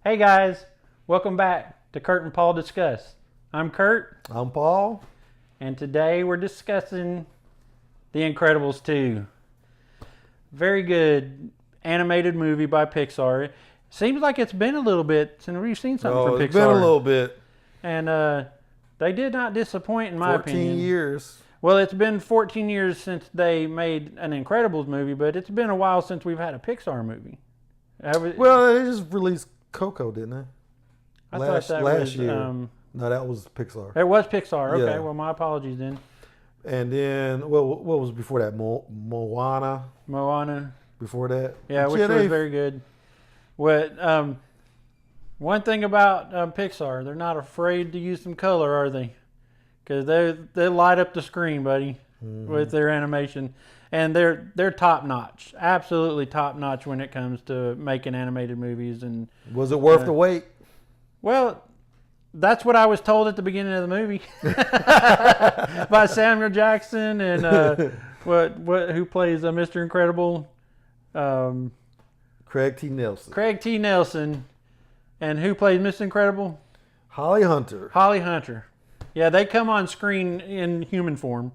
Hey guys, welcome back to Curt and Paul Discuss. I'm Curt. I'm Paul. And today we're discussing The Incredibles 2. Very good animated movie by Pixar. Seems like it's been a little bit since we've seen something from Pixar. It's been a little bit. And they did not disappoint in my opinion. 14 years. Well, it's been 14 years since they made an Incredibles movie, but it's been a while since we've had a Pixar movie. Well, they just released Coco, didn't they? I thought that was year. No, that was Pixar. It was Pixar. Okay, Yeah. well, my apologies then. And then, what was before that? Moana. Before that. Yeah, which was very good. What? One thing about Pixar, they're not afraid to use some color, are they? Because they light up the screen, buddy, with their animation, and they're top notch, absolutely top notch when it comes to making animated movies. And was it worth the wait? Well, that's what I was told at the beginning of the movie by Samuel Jackson and who plays Mr. Incredible. Craig T. Nelson. Craig T. Nelson. And who plays Miss Incredible? Holly Hunter. Holly Hunter. Yeah, they come on screen in human form.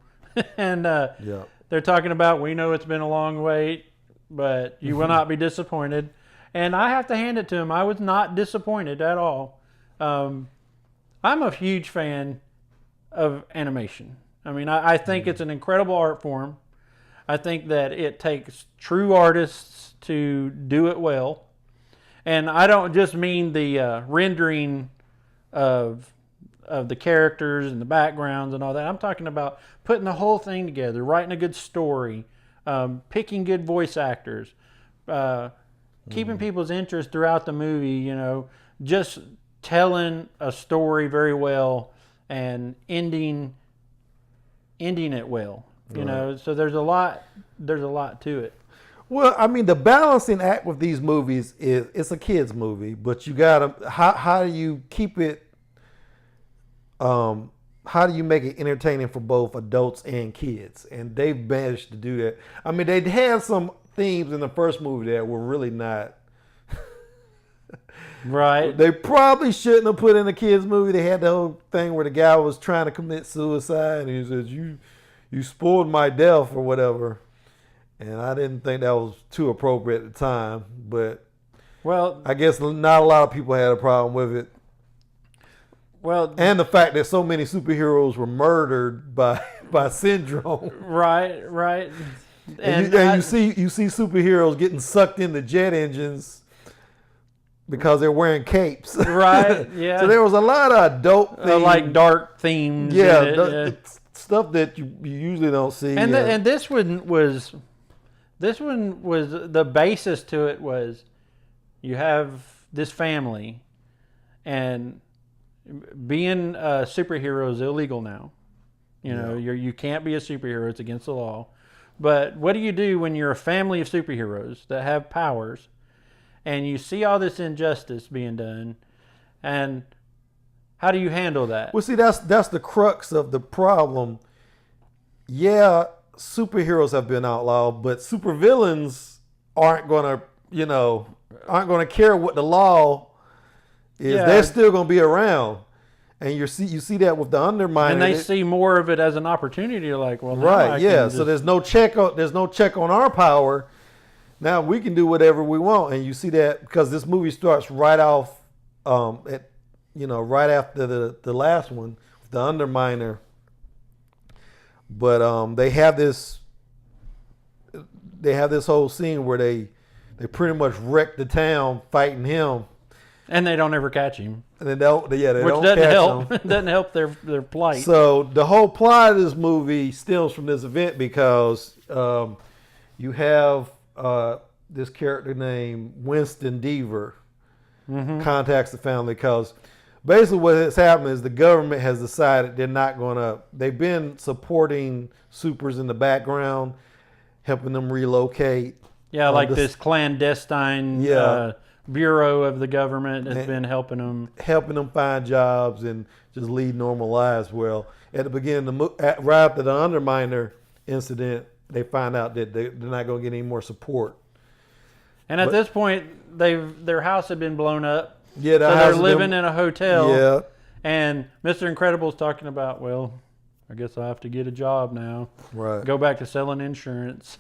And they're talking about, we know it's been a long wait, but you will not be disappointed. And I have to hand it to him. I was not disappointed at all. I'm a huge fan of animation. I mean, I think it's an incredible art form. I think that it takes true artists to do it well. And I don't just mean the rendering of the characters and the backgrounds and all that. I'm talking about putting the whole thing together, writing a good story, picking good voice actors, keeping people's interest throughout the movie, you know, just telling a story very well and ending it well, you know. So there's a lot to it. Well, I mean, the balancing act with these movies is it's a kids movie, but you gotta how do you keep it? How do you make it entertaining for both adults and kids? And they've managed to do that. I mean, they had some themes in the first movie that were really not right. They probably shouldn't have put in a kids movie. They had the whole thing where the guy was trying to commit suicide, and he says, "You spoiled my death" or whatever. And I didn't think that was too appropriate at the time, but I guess not a lot of people had a problem with it. Well, and the fact that so many superheroes were murdered by syndrome. Right. And you see superheroes getting sucked into jet engines because they're wearing capes. Right. Yeah. So there was a lot of adult things, like dark themes. Yeah, stuff that you usually don't see. And this one was the basis to it was you have this family, and being a superhero is illegal now. You know, you can't be a superhero. It's against the law. But what do you do when you're a family of superheroes that have powers and you see all this injustice being done, and how do you handle that? Well, see, that's the crux of the problem. Yeah, superheroes have been outlawed, but supervillains aren't going to care what the law is. Yeah. They're still going to be around. And you see that with the Underminer. And they see more of it as an opportunity, like, well, now right, I yeah. can So there's no check on our power. Now we can do whatever we want. And you see that because this movie starts right off right after the last one, the Underminer. But they have this whole scene where they pretty much wreck the town fighting him, and they don't ever catch him. And they don't catch help. him. It doesn't help their plight. So the whole plot of this movie stems from this event because you have this character named Winston Deaver contacts the family because basically what has happened is the government has decided they've been supporting supers in the background, helping them relocate. Yeah, like this clandestine bureau of the government has been helping them find jobs and just lead normal lives. Well, at the beginning, right after the Underminer incident, they find out that they're not going to get any more support. And at this point, their house had been blown up. Yeah, so they're living in a hotel. Yeah. And Mr. Incredible's talking about, well, I guess I have to get a job now. Right. Go back to selling insurance.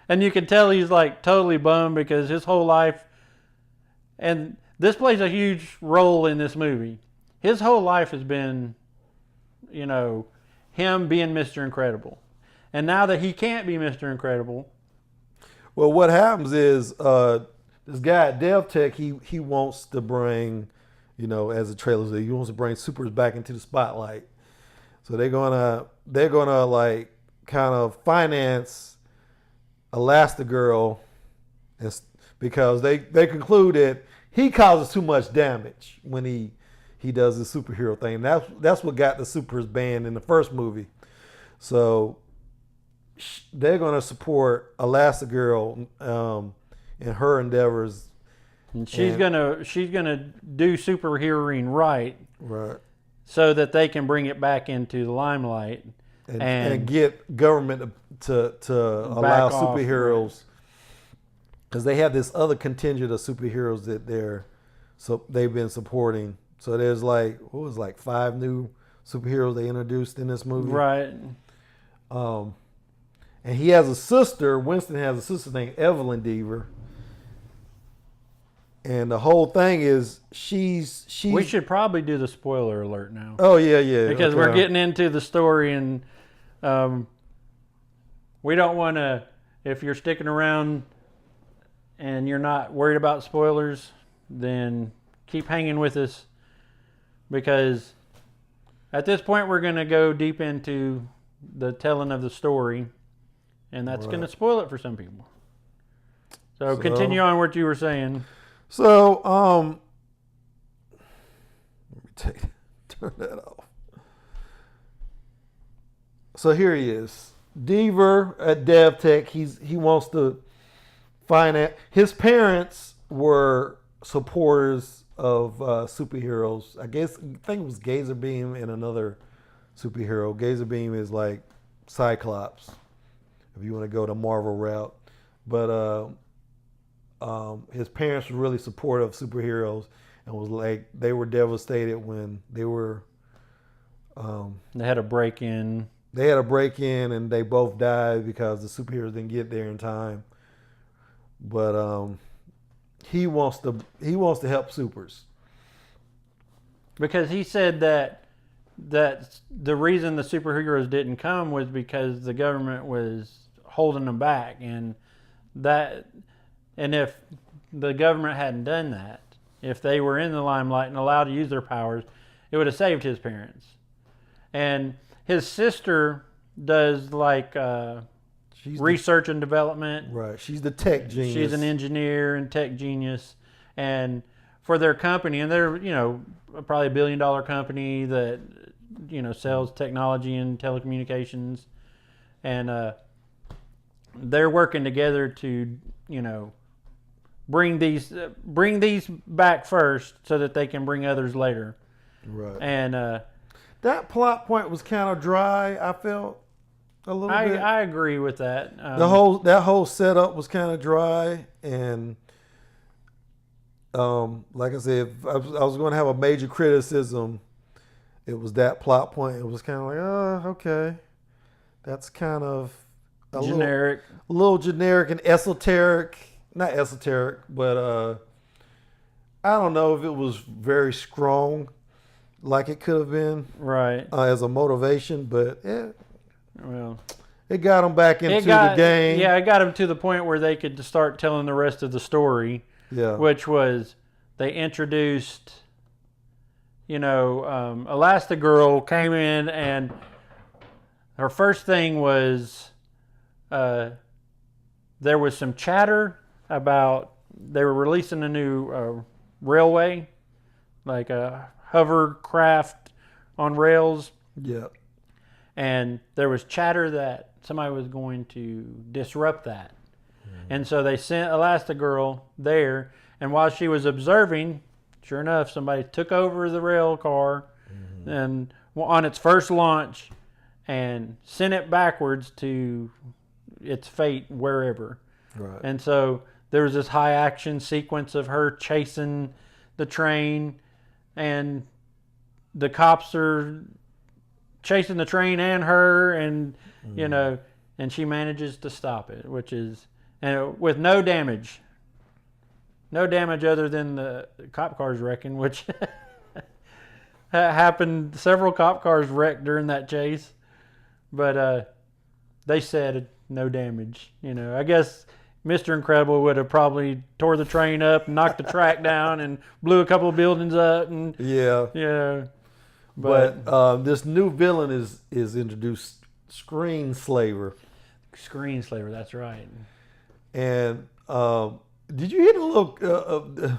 And you can tell he's like totally bummed because his whole life, and this plays a huge role in this movie. His whole life has been, you know, him being Mr. Incredible. And now that he can't be Mr. Incredible. Well, what happens is this guy at DevTech, he wants to bring, you know, as the trailer says, he wants to bring supers back into the spotlight. So they're gonna like kind of finance Elastigirl, because they conclude that he causes too much damage when he does the superhero thing. That's what got the supers banned in the first movie. So they're gonna support Elastigirl in her endeavors. And she's gonna do superheroing right. Right. So that they can bring it back into the limelight. And get government to allow superheroes, because they have this other contingent of superheroes that they've been supporting. So there's like 5 new superheroes they introduced in this movie. Right. And he has a sister. Winston has a sister named Evelyn Deaver. And the whole thing is she's. We should probably do the spoiler alert now. Oh yeah. Because okay. we're getting into the story, and we don't want to. If you're sticking around and you're not worried about spoilers, then keep hanging with us, because at this point we're going to go deep into the telling of the story, and that's going to spoil it for some people. So continue on what you were saying. So, let me turn that off. So here he is, Deaver at DevTech. He wants to finance. His parents were supporters of superheroes. I think it was Gazer Beam and another superhero. Gazer Beam is like Cyclops, if you want to go the Marvel route. But his parents were really supportive of superheroes, and was like, they were devastated when they were. They had a break-in. They had a break-in, and they both died because the superheroes didn't get there in time. But he wants to help supers, because he said that the reason the superheroes didn't come was because the government was holding them back, and if the government hadn't done that, if they were in the limelight and allowed to use their powers, it would have saved his parents. And his sister does like research and development. Right. She's the tech genius. She's an engineer and tech genius. And for their company, and they're, probably $1 billion company that, sells technology and telecommunications. And they're working together to, bring these back first so that they can bring others later. Right. And that plot point was kind of dry, I felt, a little bit. I agree with that. That whole setup was kind of dry, and like I said, if I was going to have a major criticism, it was that plot point. It was kind of like, oh, okay, that's kind of generic, a little generic and esoteric. Not esoteric, but I don't know if it was very strong, like it could have been, right, as a motivation. But well, it got them back into the game. Yeah, it got them to the point where they could start telling the rest of the story. Yeah, which was they introduced, Elastigirl came in, and her first thing was there was some chatter about they were releasing a new railway, like a hovercraft on rails. Yeah. And there was chatter that somebody was going to disrupt that. Mm-hmm. And so they sent Elastigirl there, and while she was observing, sure enough, somebody took over the rail car and on its first launch and sent it backwards to its fate wherever. Right. And so there was this high action sequence of her chasing the train, and the cops are chasing the train and her, and you know, and she manages to stop it, which is, and with no damage other than the cop cars wrecking, which happened. Several cop cars wrecked during that chase, but they said no damage. You know, I guess Mr. Incredible would have probably tore the train up, knocked the track down, and blew a couple of buildings up, and yeah. But this new villain is introduced, Screenslaver. Screenslaver, that's right. And did you hear the little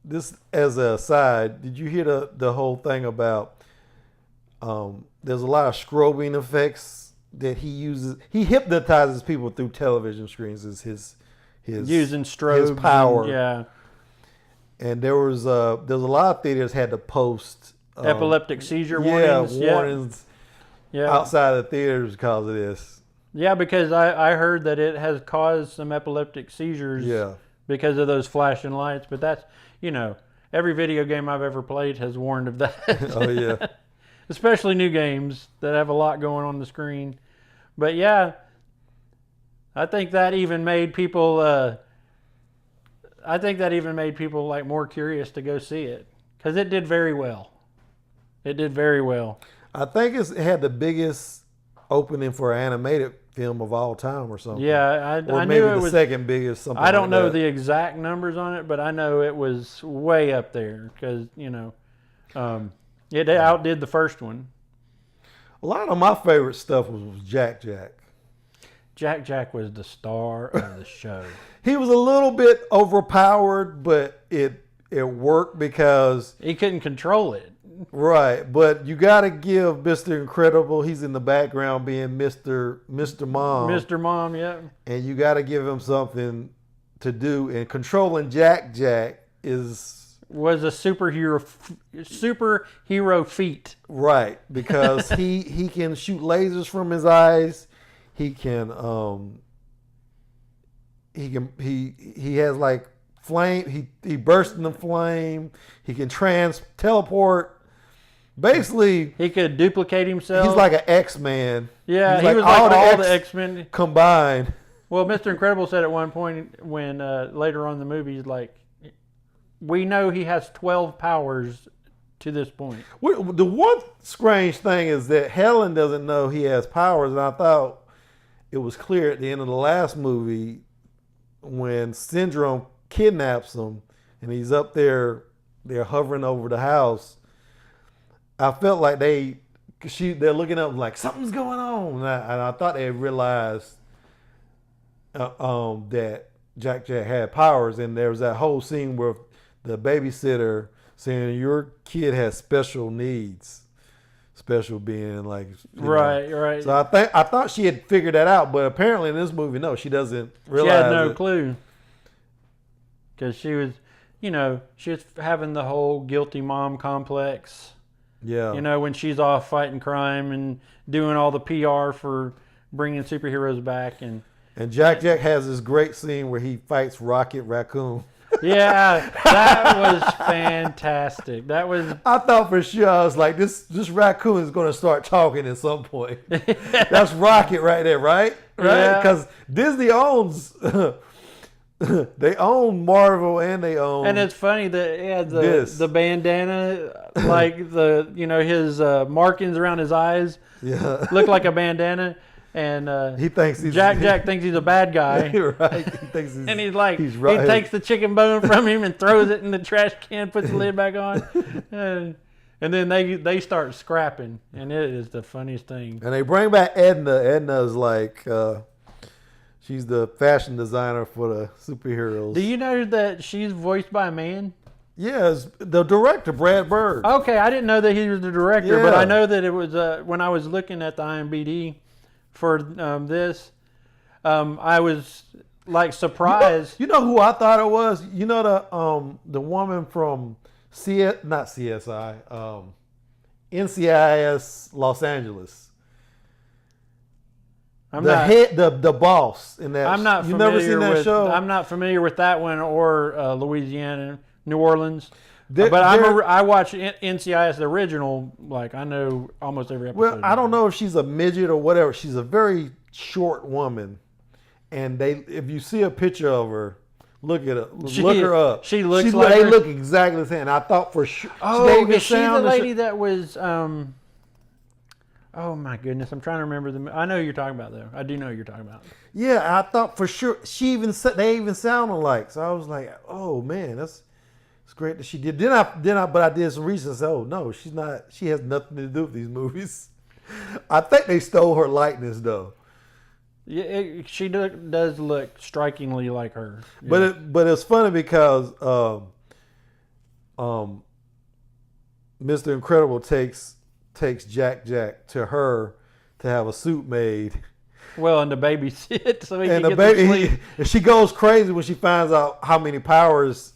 this as a aside? Did you hear the whole thing about there's a lot of strobing effects that he uses? He hypnotizes people through television screens. Is his using strobes, his power? Yeah. And there's a lot of theaters had to post epileptic seizure warnings. Warnings outside of the theaters because of this. Yeah, because I heard that it has caused some epileptic seizures because of those flashing lights. But that's, you know, every video game I've ever played has warned of that. Oh, yeah. Especially new games that have a lot going on the screen. But yeah, I think that even made people like more curious to go see it, because it did very well. It did very well. I think it had the biggest opening for an animated film of all time or something. Yeah, or I maybe knew it the was second biggest. Something I don't like know that. the exact numbers on it, but I know it was way up there because, you know, it outdid the first one. A lot of my favorite stuff was Jack Jack. Jack was the star of the show. He was a little bit overpowered, but it worked because he couldn't control it. Right, but you got to give Mr. Incredible. He's in the background being Mr. Mom. Mr. Mom, yeah. And you got to give him something to do. And controlling Jack was a superhero feat. Right, because he can shoot lasers from his eyes. He can he has like flame. He bursts into flame. He can teleport. Basically, he could duplicate himself. He's like an X-Man. Yeah, he was like all the X-Men combined. Well, Mr. Incredible said at one point when later on in the movie, he's like, we know he has 12 powers to this point. The one strange thing is that Helen doesn't know he has powers, and I thought it was clear at the end of the last movie when Syndrome kidnaps him and he's up there, they're hovering over the house. I felt like they're looking up like something's going on, and I thought they realized that Jack had powers. And there was that whole scene where the babysitter saying your kid has special needs, special being like right. So I thought she had figured that out, but apparently in this movie, no, she doesn't realize. She had no clue because she was having the whole guilty mom complex. Yeah. You know, when she's off fighting crime and doing all the PR for bringing superheroes back. And Jack has this great scene where he fights Rocket Raccoon. Yeah, that was fantastic. I thought for sure, I was like, this raccoon is going to start talking at some point. That's Rocket right there, right? Right? Because Disney owns... they own Marvel and they own. And it's funny that he had the bandana, like his markings around his eyes, look like a bandana, and he thinks Jack thinks he's a bad guy. Right? He thinks and he's like, he takes the chicken bone from him and throws it in the trash can, puts the lid back on, and then they start scrapping, and it is the funniest thing. And they bring back Edna. Edna's like. She's the fashion designer for the superheroes. Do you know that she's voiced by a man? Yes, the director, Brad Bird. Okay, I didn't know that he was the director, but I know that it was when I was looking at the IMDb for this, I was like surprised. You know who I thought it was? You know the woman from NCIS Los Angeles. the boss in that. I'm not You never seen that show? I'm not familiar with that one or Louisiana, New Orleans. I watch NCIS, the original. Like, I know almost every episode. Well, I don't know if she's a midget or whatever. She's a very short woman, and if you see a picture of her, look her up. They look exactly the same. I thought for sure. Oh, is she the lady that was? Oh my goodness, I'm trying to remember I know who you're talking about though. I do know who you're talking about. Yeah, I thought for sure they even sound alike. So I was like, oh man, it's great that she did. But I did some research and said, oh no, she's not. She has nothing to do with these movies. I think they stole her likeness though. Yeah, she does look strikingly like her. Yeah. But it's funny because Mr. Incredible takes Jack to her to have a suit made. Well, and to babysit, so he and can get some sleep. She goes crazy when she finds out how many powers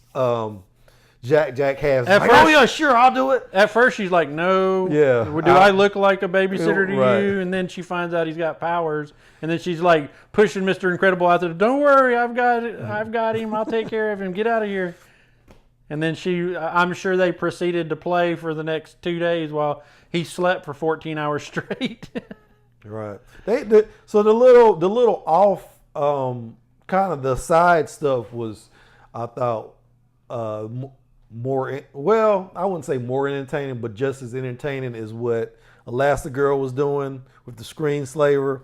Jack has. Oh yeah, sure, I'll do it. At first, she's like, "No, yeah. Do I look like a babysitter to you?" And then she finds out he's got powers, and then she's like pushing Mr. Incredible out there. Don't worry, I've got him. I'll take care of him. Get out of here. And then I'm sure they proceeded to play for the next 2 days while he slept for 14 hours straight. Right. So the little off kind of the side stuff was, I thought, more, well, I wouldn't say more entertaining, but just as entertaining as what Elastigirl was doing with the Screenslaver.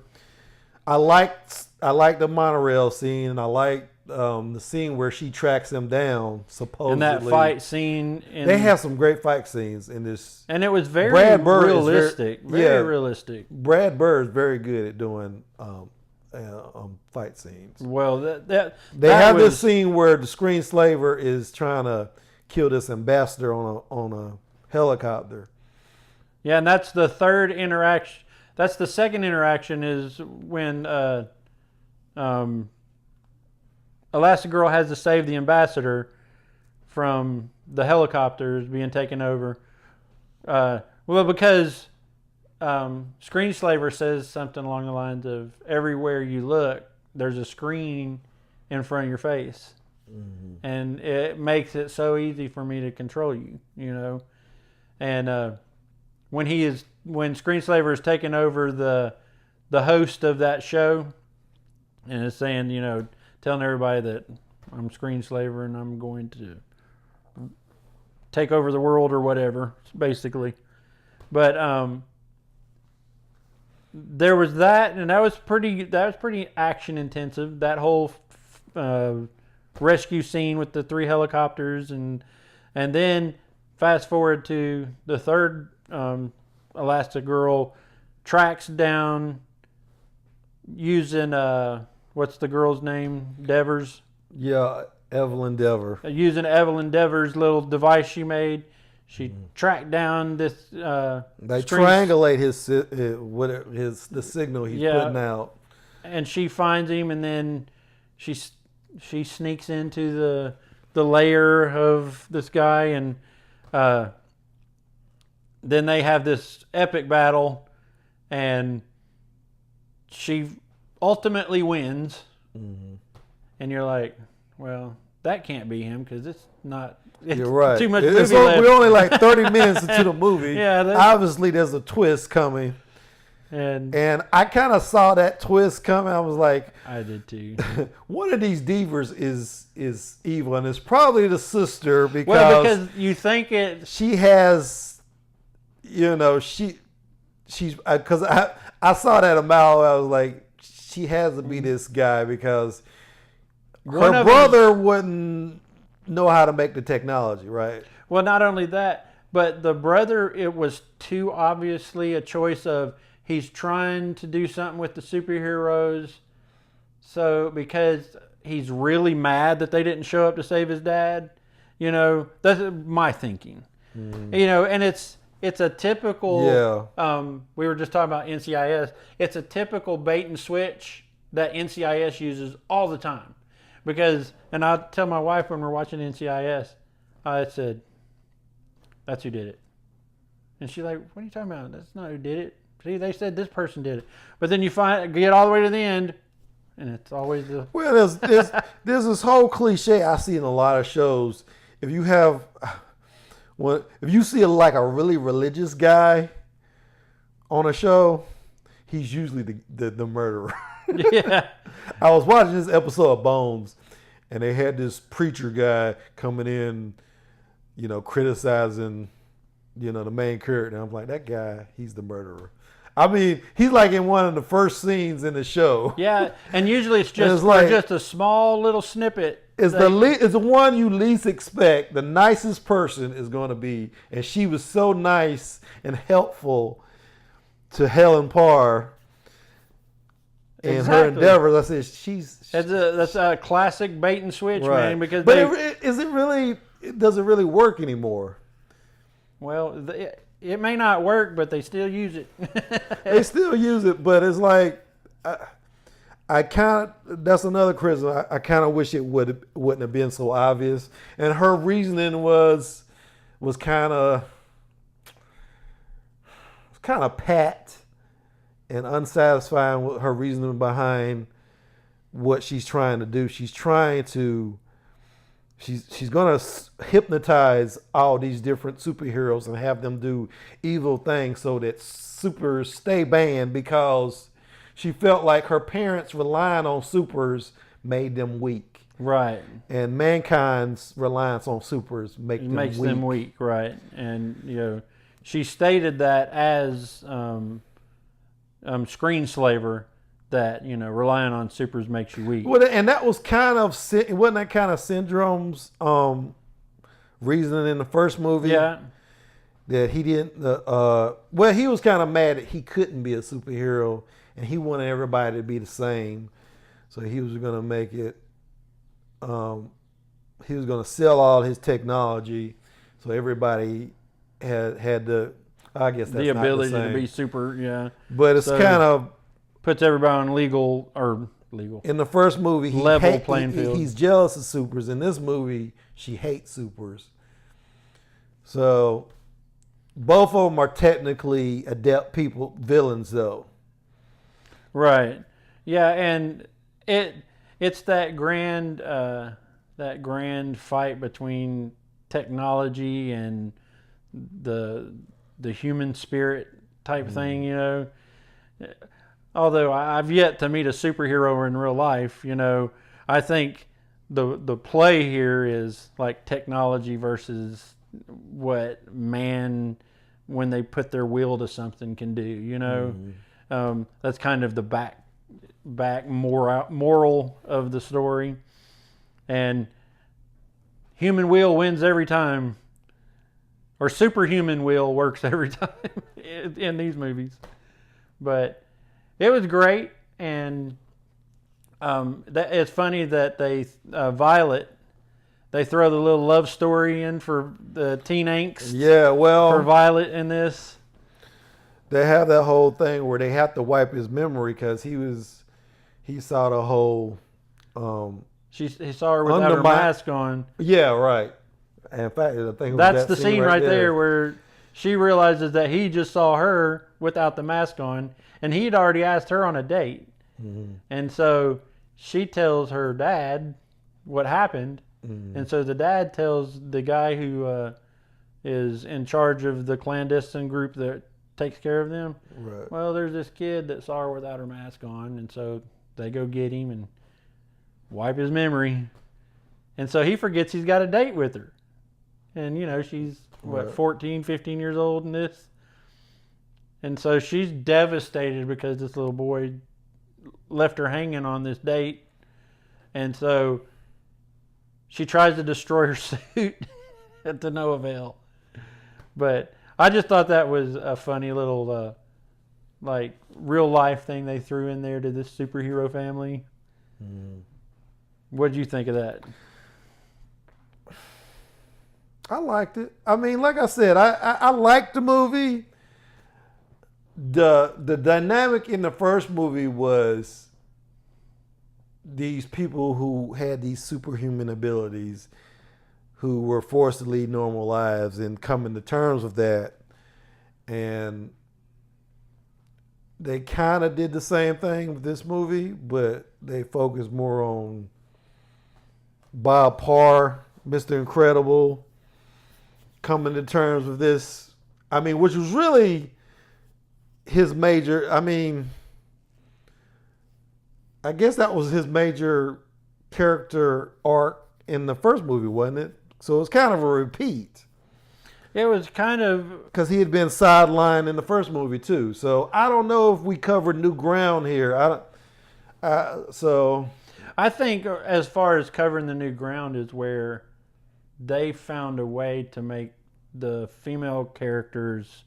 I liked the monorail scene, and I liked the scene where she tracks him down, supposedly. And that fight scene. They have some great fight scenes in this. And it was very realistic. Very realistic. Brad Bird is very good at doing fight scenes. Well, they have this scene where the Screenslaver is trying to kill this ambassador on a helicopter. Yeah, and that's the third interaction. That's the second interaction is when Elastigirl has to save the ambassador from the helicopters being taken over. Because Screenslaver says something along the lines of, everywhere you look, there's a screen in front of your face. Mm-hmm. And it makes it so easy for me to control you, you know. And when Screenslaver is taking over the host of that show and is saying, you know, telling everybody that I'm Screenslaver and I'm going to take over the world or whatever, basically. But there was that, and that was pretty action intensive. That whole rescue scene with the 3 helicopters, and then fast forward to the third Elastigirl tracks down using what's the girl's name? Devers? Yeah, Evelyn Dever. Using Evelyn Dever's little device she made. She tracked down this. They triangulate the signal he's putting out. And she finds him, and then she sneaks into the lair of this guy, and then they have this epic battle, and she ultimately wins. Mm-hmm. And you're like, well, that can't be him because it's not. You're right. Too much movie left. We're only like 30 minutes into the movie. Yeah, obviously there's a twist coming. And I kind of saw that twist coming. I was like, I did too. One of these divas is evil, and it's probably the sister because you think it. She has, you know, she's because I saw that a mile. I was like, she has to be this guy because her brother wouldn't know how to make the technology, right? Well, not only that, but the brother, it was too obviously a choice of he's trying to do something with the superheroes. So because he's really mad that they didn't show up to save his dad, you know, that's my thinking. You know, and it's a typical, we were just talking about NCIS. It's a typical bait and switch that NCIS uses all the time. Because, and I tell my wife when we're watching NCIS, I said, that's who did it. And she's like, what are you talking about? That's not who did it. See, they said this person did it. But then you get all the way to the end, and it's always the... Well, there's this whole cliche I see in a lot of shows. If you see like a really religious guy on a show, he's usually the murderer. Yeah. I was watching this episode of Bones, and they had this preacher guy coming in, criticizing, the main character. And I'm like, that guy, he's the murderer. I mean, he's like in one of the first scenes in the show. Yeah, and usually it's just a small little snippet. It's the one you least expect. The nicest person is going to be, and she was so nice and helpful to Helen Parr in her endeavors. I said that's a classic bait and switch, right. man. Because does it really work anymore? Well, it may not work, but they still use it. They still use it, but it's like that's another criticism. I kind of wish it wouldn't have been so obvious. And her reasoning was kind of pat and unsatisfying with her reasoning behind what she's trying to do. She's going to hypnotize all these different superheroes and have them do evil things so that supers stay banned, because she felt like her parents relying on supers made them weak. Right. And mankind's reliance on supers makes them weak. Right. And, she stated that as screenslaver, that, relying on supers makes you weak. Well, and that was wasn't that kind of Syndrome's reasoning in the first movie? Yeah. That he didn't, he was kind of mad that he couldn't be a superhero, and he wanted everybody to be the same. So he was going to make it, he was going to sell all his technology, so everybody had the, I guess that's the ability not the same. to be super, yeah. But it's kind of puts everybody on legal. In the first movie, playing field. He's jealous of supers. In this movie, she hates supers. So both of them are technically adept villains, though. Right. Yeah, and it's that grand fight between technology and the human spirit type thing, Although I've yet to meet a superhero in real life, I think the play here is like technology versus what man, when they put their will to something, can do. That's kind of the back moral of the story, and human will wins every time, or superhuman will works every time in these movies. But it was great, and it's funny that Violet, they throw the little love story in for the teen angst. Yeah, well, for Violet in this. They have that whole thing where they have to wipe his memory because he saw the whole. He saw her without her mask on. Yeah, right. And in fact, I think that's the scene right there where she realizes that he just saw her without the mask on, and he'd already asked her on a date. Mm-hmm. And so she tells her dad what happened. Mm-hmm. And so the dad tells the guy who is in charge of the clandestine group that takes care of them, right, well, there's this kid that saw her without her mask on, and so they go get him and wipe his memory. And so he forgets he's got a date with her. And, she's, 14, 15 years old in this? And so she's devastated because this little boy left her hanging on this date. And so she tries to destroy her suit to no avail. But I just thought that was a funny little, real life thing they threw in there to this superhero family. Mm. What did you think of that? I liked it. I mean, like I said, I liked the movie. The dynamic in the first movie was these people who had these superhuman abilities, who were forced to lead normal lives and coming to terms with that. And they kind of did the same thing with this movie, but they focused more on Bob Parr, Mr. Incredible, coming to terms with this. I mean, which was really his major. I mean, I guess that was his major character arc in the first movie, wasn't it? So it was kind of a repeat. It was kind of... Because he had been sidelined in the first movie, too. So I don't know if we covered new ground here. I think as far as covering the new ground is where they found a way to make the female characters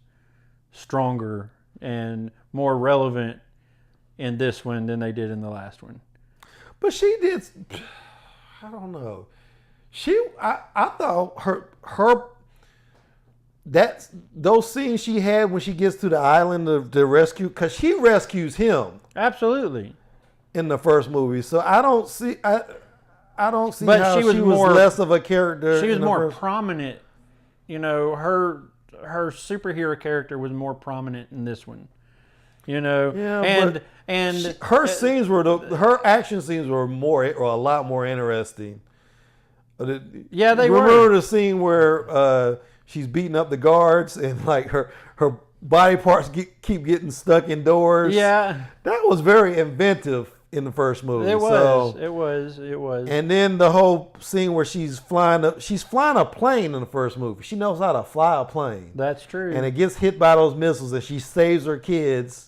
stronger and more relevant in this one than they did in the last one. But she did... I don't know. I thought her those scenes she had when she gets to the island to rescue, because she rescues him. Absolutely. In the first movie, so I don't see but how she was more, less of a character. She was more prominent. You know, her superhero character was more prominent in this one. You know, yeah, and her scenes were her action scenes were a lot more interesting. Yeah, they were. Remember the scene where she's beating up the guards and like her body parts keep getting stuck indoors. Yeah, that was very inventive in the first movie. It was. And then the whole scene where she's flying a plane in the first movie. She knows how to fly a plane. That's true. And it gets hit by those missiles and she saves her kids.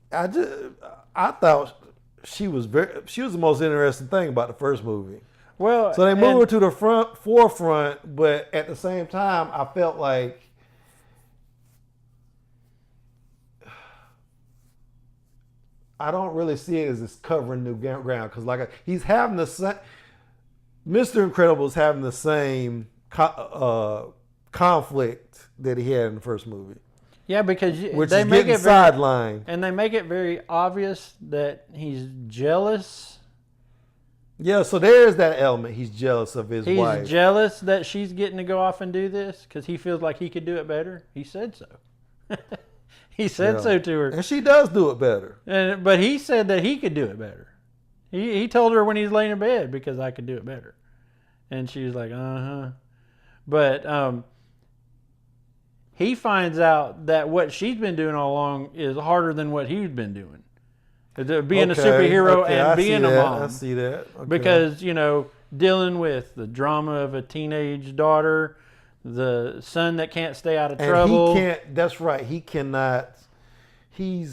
I thought she was the most interesting thing about the first movie. Well, so they moved her to the forefront, but at the same time, I felt like I don't really see it as it's covering new ground, because he's having the same. Mr. Incredible is having the same conflict that he had in the first movie. Yeah, because which they make it sidelined, and they make it very obvious that he's jealous. Yeah, so there's that element. He's jealous of his wife. He's jealous that she's getting to go off and do this because he feels like he could do it better. He said so. He said so to her. And she does do it better. But he said that he could do it better. He told her when he's laying in bed, because I could do it better. And she was like, uh-huh. But he finds out that what she's been doing all along is harder than what he's been doing. Being a superhero and being a mom. I see that. Okay. Because, dealing with the drama of a teenage daughter, the son that can't stay out of trouble. He can't, that's right. He cannot, he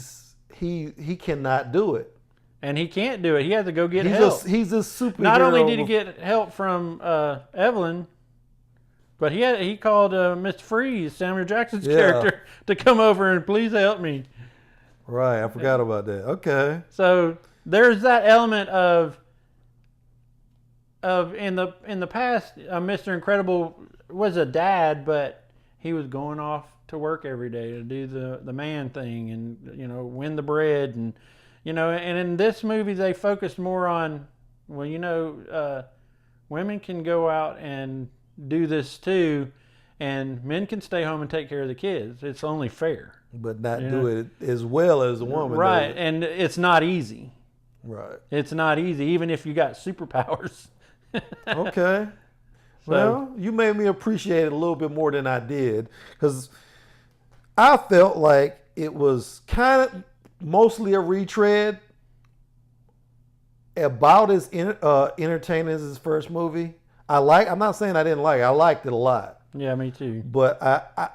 cannot do it. And he can't do it. He has to go get help. He's a superhero. Not only did he get help from Evelyn, but he called Mr. Freeze, Samuel Jackson's character, to come over and please help me. Right, I forgot about that. Okay. So there's that element of in the past, Mr. Incredible was a dad, but he was going off to work every day to do the man thing and win the bread and and in this movie they focused more on women can go out and do this too, and men can stay home and take care of the kids. It's only fair. But not do it as well as a woman. Right, and it's not easy. Right. It's not easy, even if you got superpowers. Okay. Well, you made me appreciate it a little bit more than I did, because I felt like it was kind of mostly a retread, about as entertaining as his first movie. I'm not saying I didn't like it. I liked it a lot. Yeah, me too. But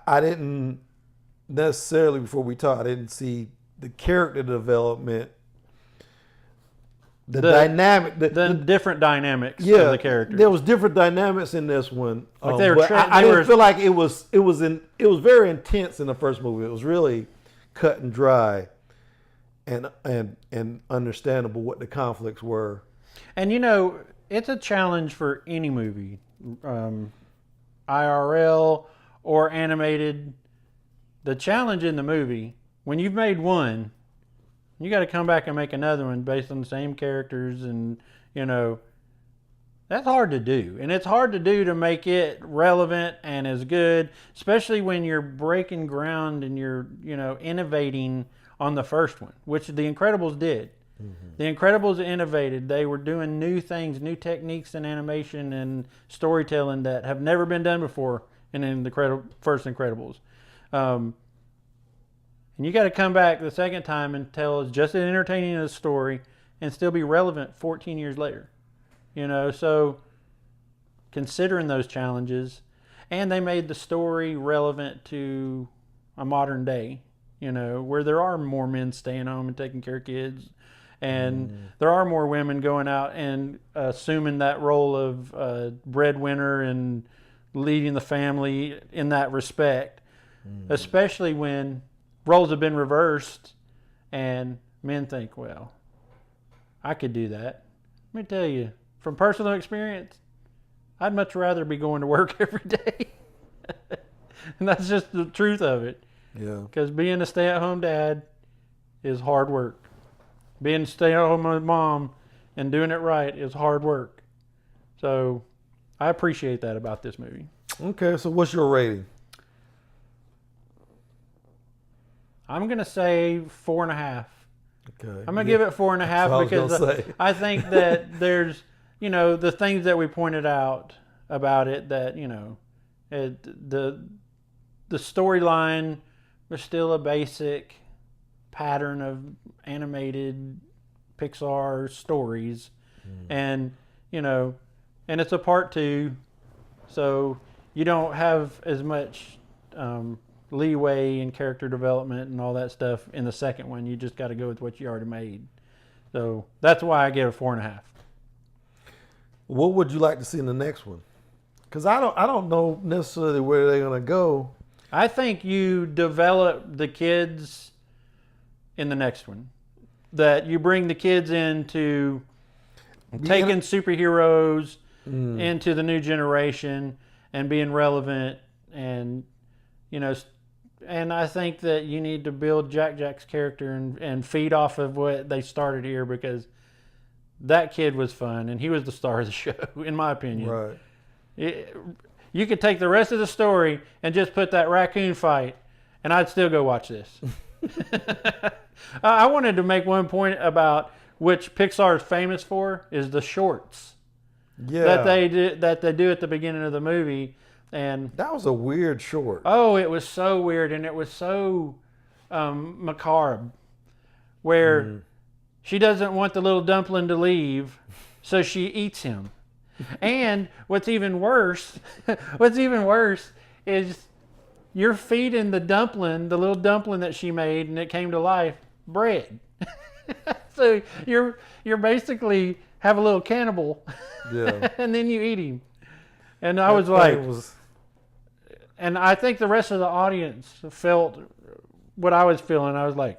I didn't necessarily, before we talk, I didn't see the character development, the dynamic, the different dynamics of the characters. There was different dynamics in this one. Like I didn't feel like it was very intense in the first movie. It was really cut and dry, and understandable what the conflicts were. And it's a challenge for any movie, IRL or animated. The challenge in the movie, when you've made one, you got to come back and make another one based on the same characters, and that's hard to do. And it's hard to do to make it relevant and as good, especially when you're breaking ground and you're innovating on the first one, which The Incredibles did. The Incredibles innovated. They were doing new things, new techniques in animation and storytelling that have never been done before in the first Incredibles. And you got to come back the second time and tell us just as entertaining a story and still be relevant 14 years later. So considering those challenges, and they made the story relevant to a modern day, where there are more men staying home and taking care of kids. And there are more women going out and assuming that role of breadwinner and leading the family in that respect, especially when roles have been reversed and men think, well, I could do that. Let me tell you, from personal experience, I'd much rather be going to work every day. And that's just the truth of it. Yeah. Because being a stay-at-home dad is hard work. Being a stay-at-home mom and doing it right is hard work. So I appreciate that about this movie. Okay, so what's your rating? I'm going to say 4.5. Okay. I'm going to give it 4.5 because I think that there's, the things that we pointed out about it, that, the storyline was still a basic pattern of animated Pixar stories. And, and it's a part 2, so you don't have as much leeway in character development and all that stuff in the second one. You just got to go with what you already made. So that's why I give it 4.5. What would you like to see in the next one? Because I don't know necessarily where they're going to go. I think you develop the kids in the next one. That you bring the kids into taking superheroes into the new generation and being relevant, and and I think that you need to build Jack's character and feed off of what they started here, because that kid was fun and he was the star of the show, in my opinion. Right. You could take the rest of the story and just put that raccoon fight, and I'd still go watch this. I wanted to make one point about which Pixar is famous for is the shorts that they do at the beginning of the movie. And that was a weird short. Oh, it was so weird, and it was so macabre, where she doesn't want the little dumpling to leave, so she eats him. And what's even worse is you're feeding the dumpling, the little dumpling that she made and it came to life, bread. So you're basically have a little cannibal, and then you eat him. And I was like, and I think the rest of the audience felt what I was feeling. I was like,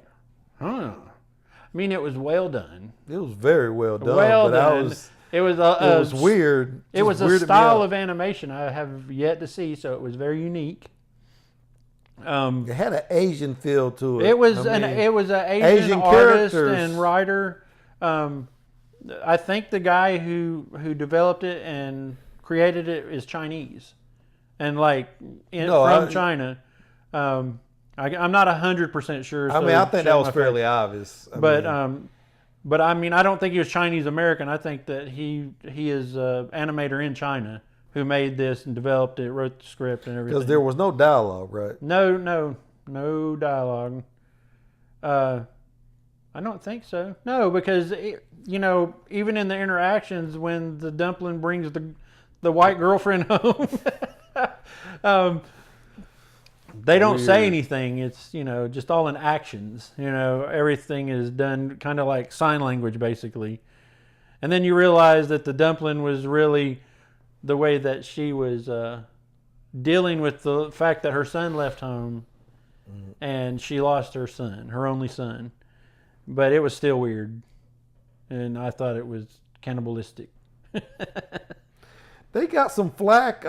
huh. I mean, it was well done. It was very well done. Well done. It was weird. It was a style of animation I have yet to see, so it was very unique. It had an Asian feel to it. It was an Asian artist and writer. I think the guy who developed it and created it is Chinese, and from China. I'm not 100% sure. I mean, I think that was fairly obvious. But I mean, I don't think he was Chinese American. I think that he is an animator in China who made this and developed it, wrote the script and everything. Because there was no dialogue, right? No dialogue. I don't think so. No, because even in the interactions when the dumpling brings the white girlfriend home, they don't say anything. It's just all in actions. Everything is done kind of like sign language, basically. And then you realize that the dumpling was really the way that she was dealing with the fact that her son left home, and she lost her son, her only son. But it was still weird, and I thought it was cannibalistic. They got some flack.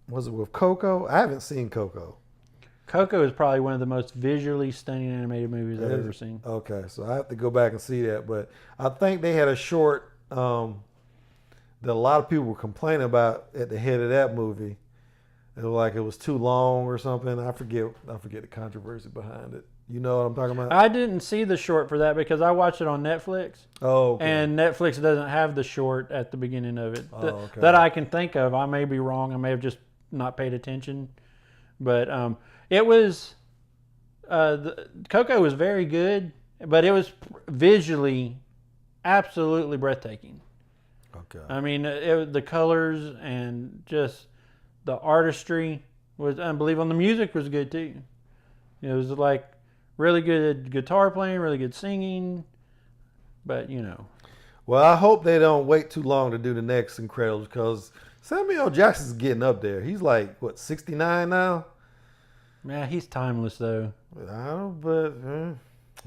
Was it with Coco? I haven't seen Coco. Coco is probably one of the most visually stunning animated movies I've ever seen. Okay, so I have to go back and see that. But I think they had a short that a lot of people were complaining about at the head of that movie. It was like it was too long or something. I forget the controversy behind it. You know what I'm talking about? I didn't see the short for that because I watched it on Netflix. Oh, okay. And Netflix doesn't have the short at the beginning of it. Okay. That I can think of. I may be wrong. I may have just not paid attention. But it was... Coco was very good, but it was visually absolutely breathtaking. Okay. I mean, the colors and just the artistry was unbelievable. And the music was good too. It was like really good guitar playing, really good singing. But, you know. Well, I hope they don't wait too long to do the next Incredibles because Samuel L. Jackson's getting up there. He's like, what, 69 now? Man, he's timeless though. I don't, but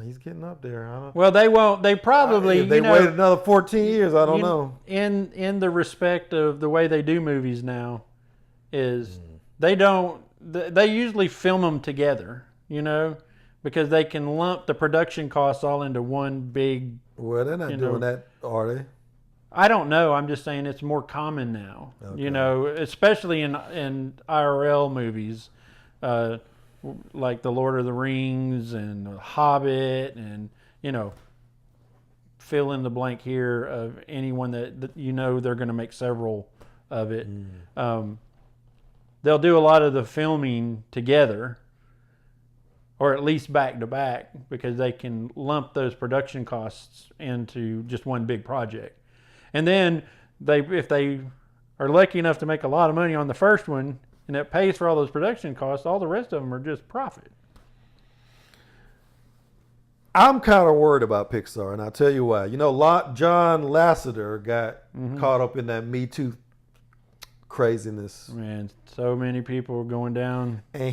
he's getting up there. I don't. Well, they won't. They probably. If they wait another 14 years, I don't know. In the respect of the way they do movies now, is they don't. They usually film them together, you know, because they can lump the production costs all into one big. Well, they're not doing that, are they? I don't know. I'm just saying it's more common now. Okay. You know, especially in IRL movies. Like the Lord of the Rings and the Hobbit and, you know, fill in the blank here of anyone that you know they're going to make several of it. They'll do a lot of the filming together or at least back to back because they can lump those production costs into just one big project. And then if they are lucky enough to make a lot of money on the first one, and it pays for all those production costs, all the rest of them are just profit. I'm kind of worried about Pixar, and I'll tell you why. You know, John Lasseter got caught up in that Me Too craziness. Man, so many people are going down. And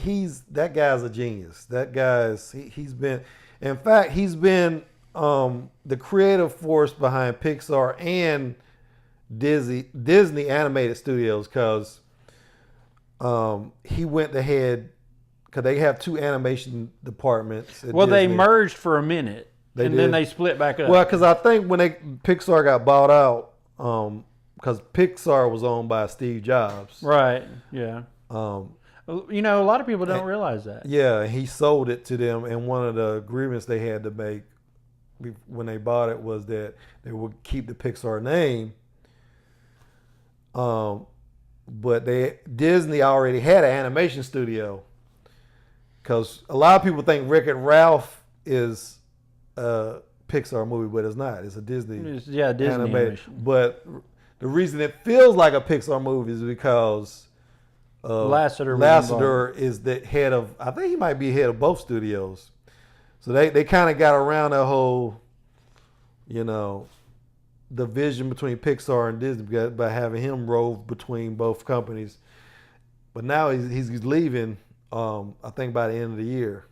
that guy's a genius. That guy's, he's been the creative force behind Pixar and Disney Animated Studios because he went ahead because they have two animation departments. Well, Disney. They merged for a minute, then they split back up. Well, because I think when Pixar got bought out, because Pixar was owned by Steve Jobs. Right. Yeah. You know, a lot of people don't realize that. Yeah, he sold it to them, and one of the agreements they had to make when they bought it was that they would keep the Pixar name. But Disney already had an animation studio because a lot of people think Wreck-It Ralph is a Pixar movie, but it's not. It's a Disney. Disney animation. But the reason it feels like a Pixar movie is because Lasseter is the head of. I think he might be head of both studios. So they kind of got around that whole, you know, the vision between Pixar and Disney by having him rove between both companies. But now he's leaving, I think by the end of the year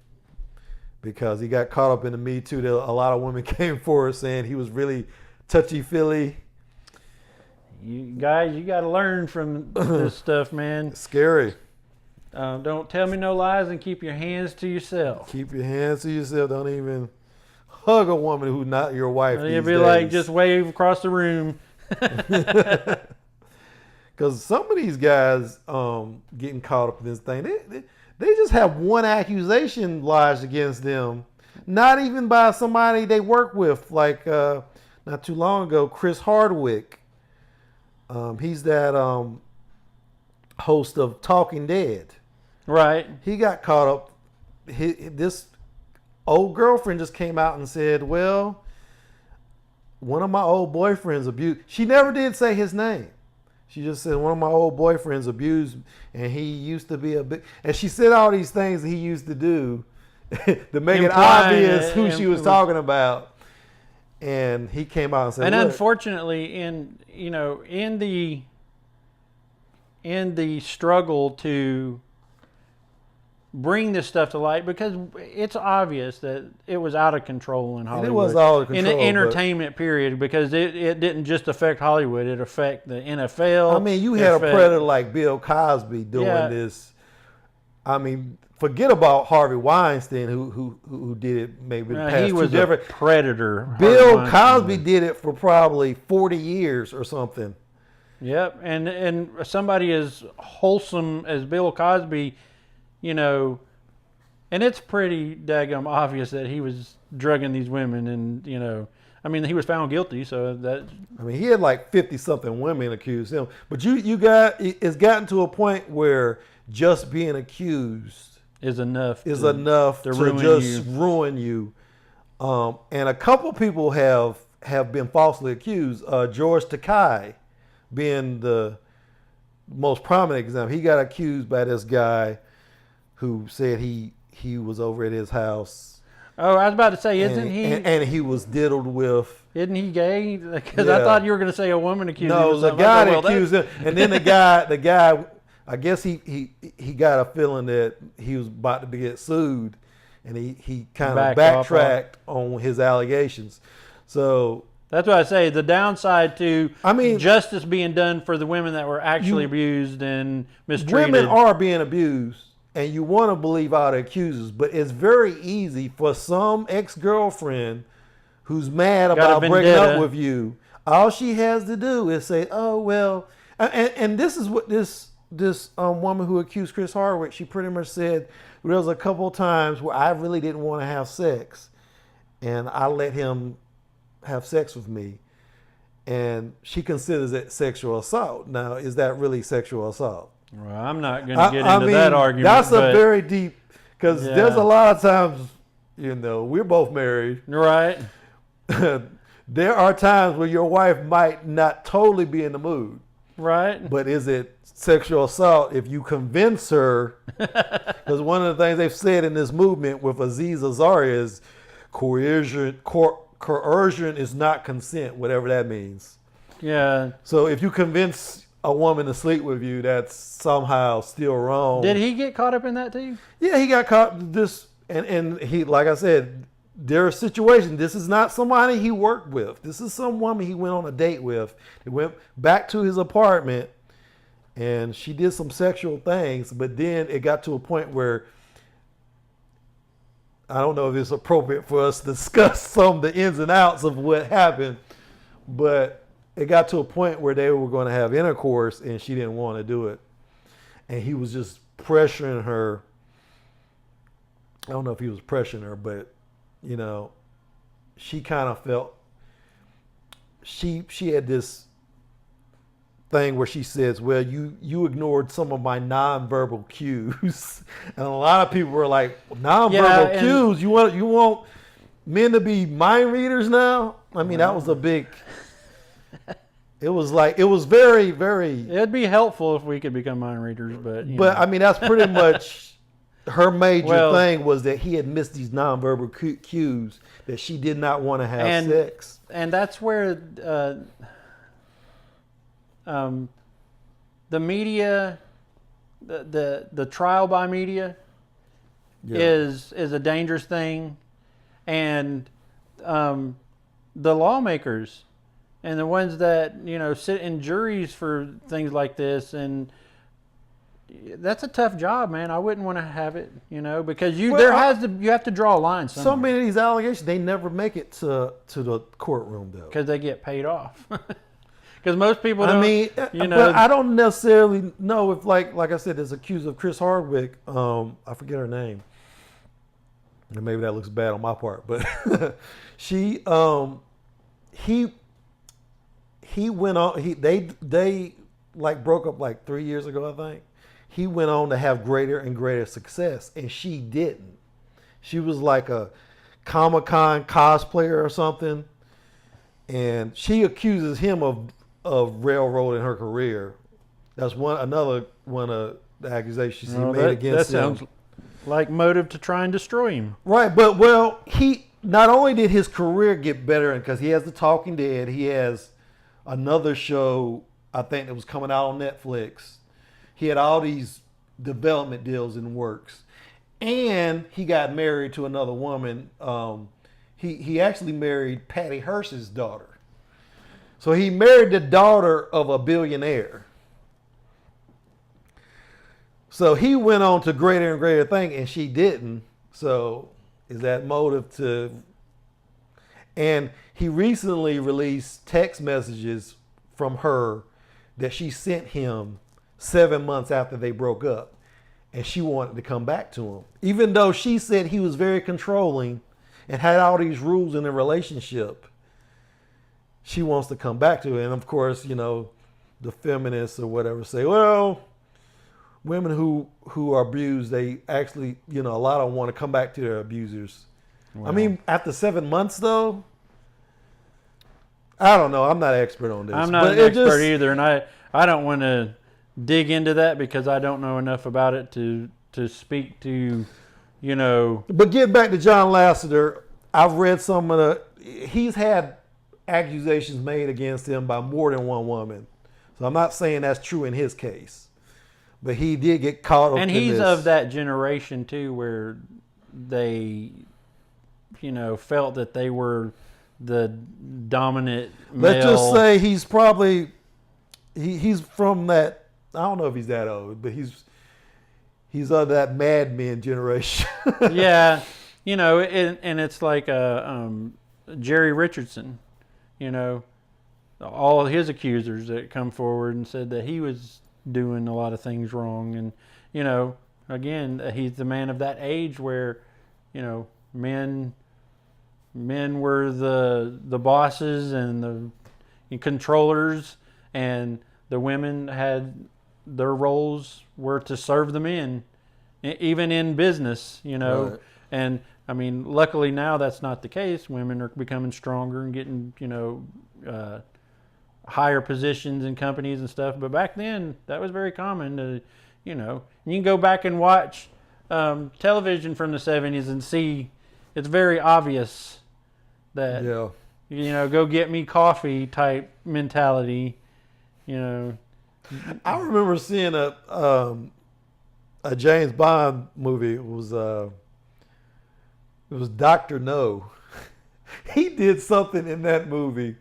because he got caught up in the Me Too. A lot of women came forward saying he was really touchy-feely. You guys, you got to learn from this stuff, man. It's scary. Don't tell me no lies and keep your hands to yourself. Keep your hands to yourself. Don't even hug a woman who's not your wife. You'll be like, just wave across the room. Because some of these guys getting caught up in this thing, they just have one accusation lodged against them, not even by somebody they work with. Like not too long ago, Chris Hardwick. He's that host of Talking Dead. Right. He got caught up. This old girlfriend just came out and said, well, one of my old boyfriends abused. She never did say his name. She just said one of my old boyfriends abused, and he used to be a big. And she said all these things that he used to do to make it obvious who she was talking about. And he came out and said, and unfortunately, in the struggle to bring this stuff to light, because it's obvious that it was out of control in Hollywood. And it was out of control. In the entertainment period, because it didn't just affect Hollywood, it affected the NFL. I mean, you had a predator like Bill Cosby doing this. I mean, forget about Harvey Weinstein, who did it maybe the past he was two different. A predator. Bill Cosby did it for probably 40 years or something. Yep, and somebody as wholesome as Bill Cosby, you know, and it's pretty daggum obvious that he was drugging these women, and you know, I mean, he was found guilty, so that. I mean, he had like 50-something women accuse him, but it's gotten to a point where just being accused is enough to ruin you. And a couple people have been falsely accused. George Takei being the most prominent example. He got accused by this guy who said he was over at his house. Oh, I was about to say, isn't he? And he was diddled with. Isn't he gay? Because I thought you were going to say a woman accused him. No, the guy that accused him, and then the guy. I guess he got a feeling that he was about to get sued, and he kind of backtracked on his allegations. So that's why I say the downside to justice being done for the women that were actually abused and mistreated. Women are being abused. And you want to believe all the accusers, but it's very easy for some ex-girlfriend who's mad about breaking up with you. All she has to do is say, "Oh well," and this is what this woman who accused Chris Hardwick. She pretty much said there was a couple of times where I really didn't want to have sex, and I let him have sex with me, and she considers it sexual assault. Now, is that really sexual assault? Well, I'm not going to get into that argument. That's a very deep, because there's a lot of times, you know, we're both married. Right. There are times where your wife might not totally be in the mood. Right. But is it sexual assault if you convince her? Because one of the things they've said in this movement with Aziz Ansari is coercion is not consent, whatever that means. Yeah. So if you convince a woman to sleep with you, that's somehow still wrong. Did he get caught up in that too? Yeah, he got caught in this, and he, like I said, there are situations. This is not somebody he worked with. This is some woman he went on a date with. He went back to his apartment, and she did some sexual things, but then it got to a point where I don't know if it's appropriate for us to discuss some of the ins and outs of what happened, but it got to a point where they were going to have intercourse and she didn't want to do it. And he was just pressuring her. I don't know if he was pressuring her, but, you know, she kind of felt, she had this thing where she says, well, you ignored some of my nonverbal cues. And a lot of people were like, nonverbal cues? You want men to be mind readers now? I mean, that was a big... It was very, very... It'd be helpful if we could become mind readers, but... I mean, that's pretty much her major thing, was that he had missed these nonverbal cues, that she did not want to have sex. And that's where the media, the trial by media is a dangerous thing. And the lawmakers... and the ones that, you know, sit in juries for things like this, and that's a tough job, man. I wouldn't want to have it, you know, because you have to draw a line somewhere. So many of these allegations, they never make it to the courtroom, though, because they get paid off. Because most people don't. I mean, you know, but I don't necessarily know if, like I said, there's accused of Chris Hardwick. I forget her name, and maybe that looks bad on my part, but he went on. They like broke up like 3 years ago, I think. He went on to have greater and greater success, and she didn't. She was like a Comic-Con cosplayer or something, and she accuses him of railroading her career. That's another one of the accusations he made against him. That sounds like motive to try and destroy him. Right, but he not only did his career get better, because he has The Talking Dead, he has another show, I think, that was coming out on Netflix. He had all these development deals in works. And he got married to another woman. He actually married Patty Hearst's daughter. So he married the daughter of a billionaire. So he went on to greater and greater things, and she didn't. So is that motive to... And he recently released text messages from her that she sent him 7 months after they broke up. And she wanted to come back to him. Even though she said he was very controlling and had all these rules in the relationship, she wants to come back to it. And of course, you know, the feminists or whatever say, well, women who are abused, they actually, you know, a lot of them want to come back to their abusers. Wow. I mean, after 7 months though, I don't know. I'm not an expert on this. I'm not an expert either, and I don't want to dig into that because I don't know enough about it to speak to, you know. But getting back to John Lasseter, I've read some of he's had accusations made against him by more than one woman. So I'm not saying that's true in his case. But he did get caught up in this. And he's of that generation too where they, you know, felt that they were the dominant male. Let's just say he's probably he's from that, I don't know if he's that old, but he's of that Mad Men generation. Yeah, you know, and it's like Jerry Richardson, you know, all his accusers that come forward and said that he was doing a lot of things wrong, and you know, again, he's the man of that age where, you know, men were the bosses and the controllers, and the women had their roles were to serve the men, even in business, you know. Right. And I mean, luckily now that's not the case. Women are becoming stronger and getting, you know, higher positions in companies and stuff. But back then, that was very common to, you know. You can go back and watch television from the 70s and see it's very obvious that, you know, go get me coffee type mentality, you know. I remember seeing a James Bond movie. It was Dr. No. He did something in that movie.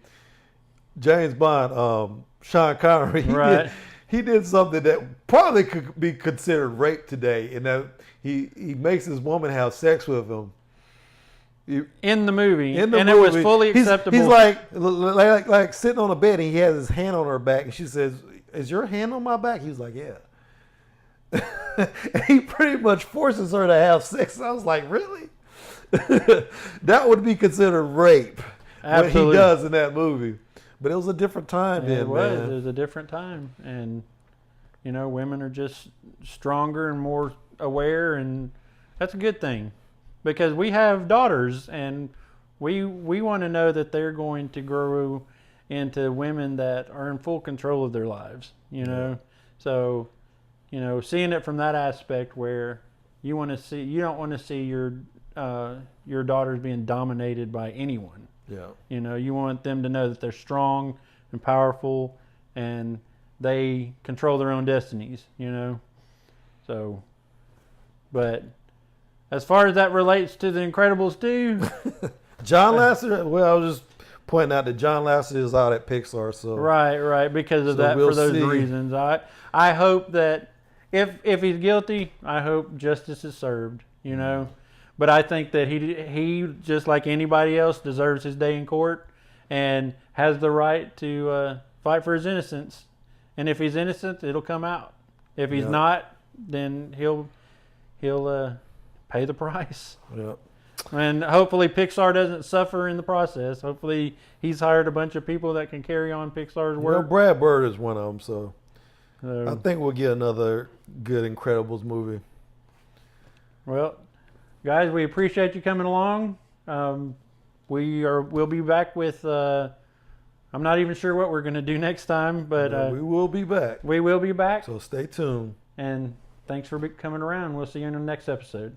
James Bond, Sean Connery. He did something that probably could be considered rape today, in that he makes his woman have sex with him. In the movie, it was fully acceptable. He's like sitting on a bed, and he has his hand on her back, and she says, "Is your hand on my back?" He's like, "Yeah." And he pretty much forces her to have sex. I was like, really? That would be considered rape. Absolutely. What he does in that movie. But it was a different time then, man. It was a different time, and you know, women are just stronger and more aware, and that's a good thing. Because we have daughters, and we want to know that they're going to grow into women that are in full control of their lives, you know. So, you know, seeing it from that aspect where you don't want to see your daughters being dominated by anyone. Yeah. You know, you want them to know that they're strong and powerful, and they control their own destinies, you know. So, but as far as that relates to The Incredibles 2, John Lasseter, well, I was just pointing out that John Lasseter is out at Pixar, so right, because of that, for those reasons. I hope that if he's guilty, I hope justice is served, you know. But I think that he just like anybody else deserves his day in court and has the right to fight for his innocence. And if he's innocent, it'll come out. If he's not, then he'll pay the price. Yep. And hopefully Pixar doesn't suffer in the process. Hopefully he's hired a bunch of people that can carry on Pixar's work. Well, Brad Bird is one of them, so I think we'll get another good Incredibles movie. Well, guys, we appreciate you coming along. We'll be back with. I'm not even sure what we're going to do next time, but we will be back. We will be back. So stay tuned. And thanks for coming around. We'll see you in the next episode.